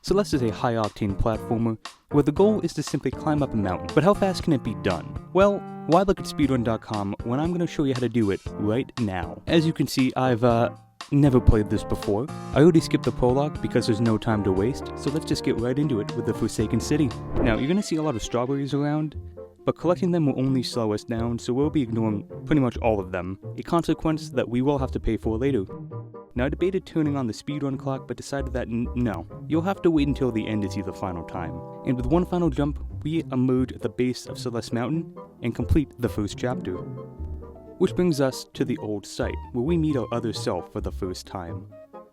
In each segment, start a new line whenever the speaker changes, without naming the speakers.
Celeste is a high-octane platformer where the goal is to simply climb up a mountain. But how fast can it be done? Well, why look at speedrun.com when I'm going to show you how to do it right now? As you can see, I've never played this before. I already skipped the prologue because there's no time to waste, so let's just get right into it with the Forsaken City. Now, you're going to see a lot of strawberries around, but collecting them will only slow us down, so we'll be ignoring pretty much all of them, a consequence that we will have to pay for later. Now, I debated turning on the speedrun clock, but decided that no, you'll have to wait until the end to see the final time. And with one final jump, we emerge at the base of Celeste Mountain and complete the first chapter. Which brings us to the old site, where we meet our other self for the first time.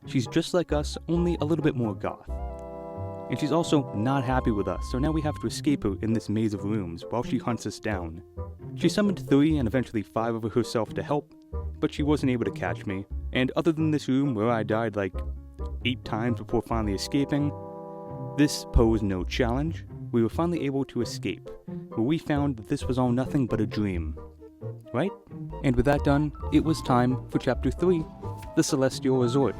She's just like us, only a little bit more goth. And she's also not happy with us, so now we have to escape her in this maze of rooms while she hunts us down. She summoned 3 and eventually 5 of herself to help, but she wasn't able to catch me. And other than this room where I died like 8 times before finally escaping, this posed no challenge. We were finally able to escape, where we found that this was all nothing but a dream. Right? And with that done, it was time for Chapter 3, the Celestial Resort.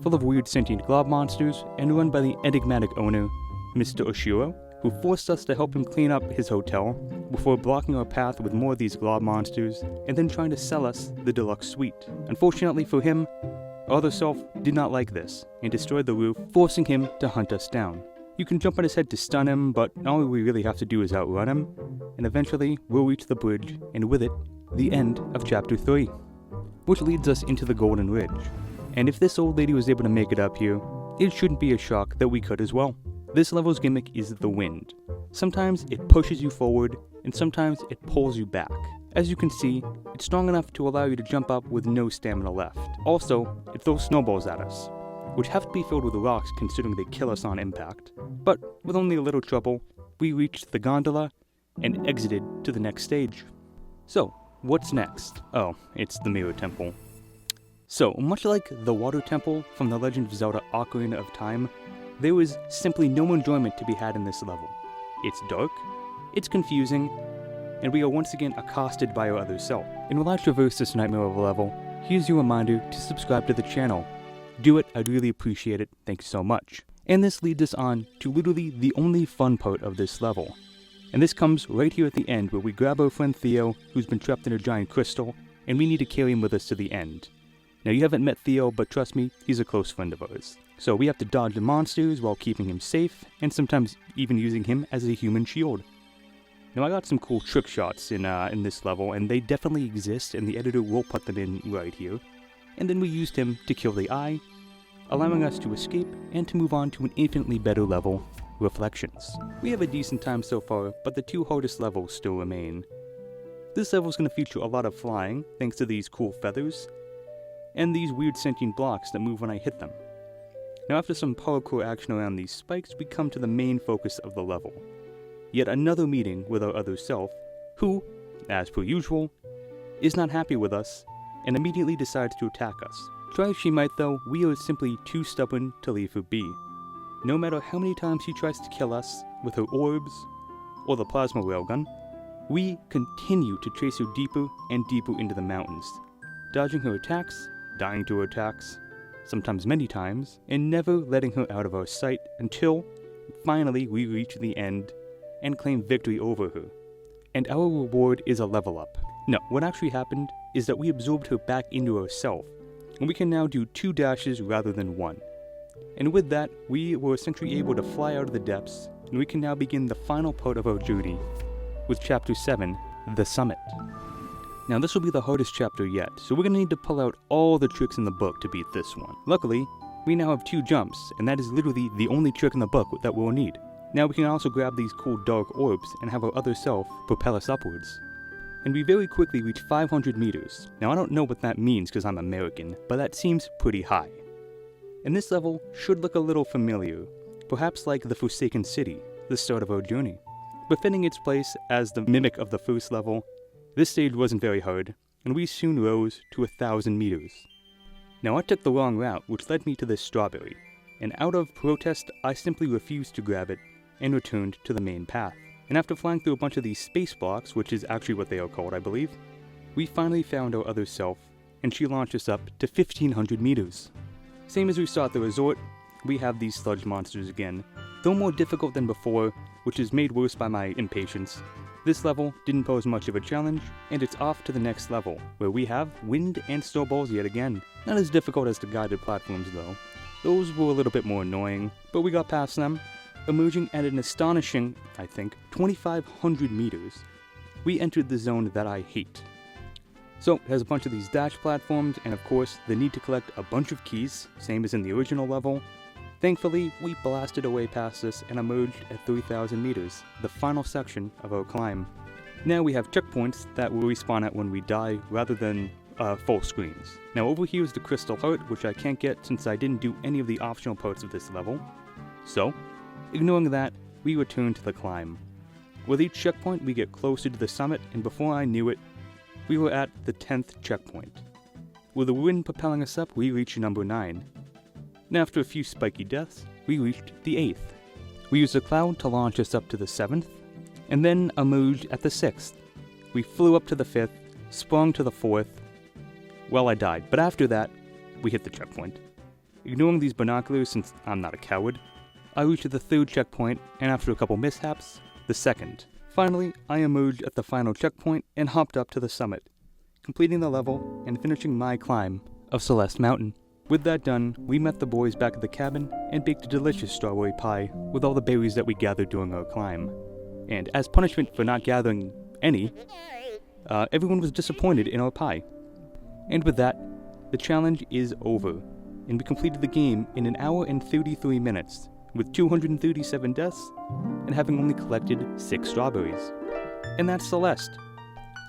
Full of weird sentient glob monsters, and run by the enigmatic owner, Mr. Oshiro, who forced us to help him clean up his hotel, before blocking our path with more of these glob monsters, and then trying to sell us the deluxe suite. Unfortunately for him, our other self did not like this, and destroyed the roof, forcing him to hunt us down. You can jump on his head to stun him, but all we really have to do is outrun him, and eventually we'll reach the bridge, and with it, the end of Chapter 3, which leads us into the Golden Ridge. And if this old lady was able to make it up here, it shouldn't be a shock that we could as well. This level's gimmick is the wind. Sometimes it pushes you forward, and sometimes it pulls you back. As you can see, it's strong enough to allow you to jump up with no stamina left. Also, it throws snowballs at us, which have to be filled with rocks considering they kill us on impact. But with only a little trouble, we reached the gondola and exited to the next stage. So, what's next? Oh, it's the Mirror Temple. So, much like the Water Temple from The Legend of Zelda Ocarina of Time, there is simply no enjoyment to be had in this level. It's dark, it's confusing, and we are once again accosted by our other self. And while I traverse this nightmare of a level, here's your reminder to subscribe to the channel. Do it, I'd really appreciate it, thank you so much. And this leads us on to literally the only fun part of this level. And this comes right here at the end, where we grab our friend Theo, who's been trapped in a giant crystal, and we need to carry him with us to the end. Now, you haven't met Theo, but trust me, he's a close friend of ours. So we have to dodge the monsters while keeping him safe, and sometimes even using him as a human shield. Now, I got some cool trick shots in this level, and they definitely exist, and the editor will put them in right here. And then we used him to kill the eye, allowing us to escape and to move on to an infinitely better level, Reflections. We have a decent time so far, but the 2 hardest levels still remain. This level is going to feature a lot of flying, thanks to these cool feathers, and these weird sentient blocks that move when I hit them. Now, after some parkour action around these spikes, we come to the main focus of the level. Yet another meeting with our other self, who, as per usual, is not happy with us, and immediately decides to attack us. Try as she might though, we are simply too stubborn to leave her be. No matter how many times she tries to kill us with her orbs, or the plasma railgun, we continue to chase her deeper and deeper into the mountains, dodging her attacks, dying to her attacks, sometimes many times, and never letting her out of our sight until, finally, we reach the end and claim victory over her. And our reward is a level up. No, what actually happened is that we absorbed her back into ourselves, and we can now do 2 dashes rather than 1. And with that, we were essentially able to fly out of the depths, and we can now begin the final part of our journey, with Chapter 7, The Summit. Now, this will be the hardest chapter yet, so we're going to need to pull out all the tricks in the book to beat this one. Luckily, we now have 2 jumps, and that is literally the only trick in the book that we'll need. Now we can also grab these cool dark orbs and have our other self propel us upwards. And we very quickly reach 500 meters. Now, I don't know what that means because I'm American, but that seems pretty high. And this level should look a little familiar, perhaps like the Forsaken City, the start of our journey. Befitting its place as the mimic of the first level, this stage wasn't very hard, and we soon rose to 1,000 meters. Now, I took the wrong route, which led me to this strawberry, and out of protest, I simply refused to grab it and returned to the main path. And after flying through a bunch of these space blocks, which is actually what they are called, I believe, we finally found our other self, and she launched us up to 1,500 meters. Same as we saw at the resort, we have these sludge monsters again. Though more difficult than before, which is made worse by my impatience, this level didn't pose much of a challenge, and it's off to the next level, where we have wind and snowballs yet again. Not as difficult as the guided platforms though. Those were a little bit more annoying, but we got past them, emerging at an astonishing, I think, 2,500 meters. We entered the zone that I hate. So, it has a bunch of these dash platforms, and of course, the need to collect a bunch of keys, same as in the original level. Thankfully, we blasted away past this and emerged at 3,000 meters, the final section of our climb. Now we have checkpoints that will respawn at when we die, rather than full screens. Now over here is the Crystal Heart, which I can't get since I didn't do any of the optional parts of this level. So, ignoring that, we return to the climb. With each checkpoint, we get closer to the summit, and before I knew it, we were at the 10th checkpoint. With the wind propelling us up, we reached number 9. And after a few spiky deaths, we reached the 8th. We used a cloud to launch us up to the 7th, and then emerged at the 6th. We flew up to the 5th, sprung to the 4th. Well, I died, but after that, we hit the checkpoint. Ignoring these binoculars since I'm not a coward, I reached the 3rd checkpoint, and after a couple mishaps, the 2nd. Finally, I emerged at the final checkpoint and hopped up to the summit, completing the level and finishing my climb of Celeste Mountain. With that done, we met the boys back at the cabin and baked a delicious strawberry pie with all the berries that we gathered during our climb. And as punishment for not gathering any, everyone was disappointed in our pie. And with that, the challenge is over, and we completed the game in 1 hour and 33 minutes, with 237 deaths, and having only collected 6 strawberries. And that's Celeste.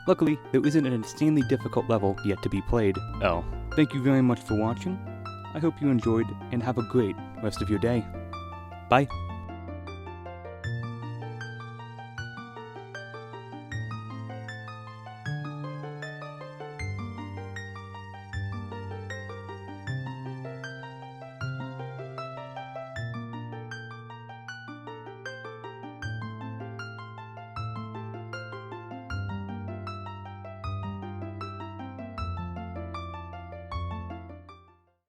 Luckily, there isn't an insanely difficult level yet to be played. Oh, thank you very much for watching. I hope you enjoyed, and have a great rest of your day. Bye.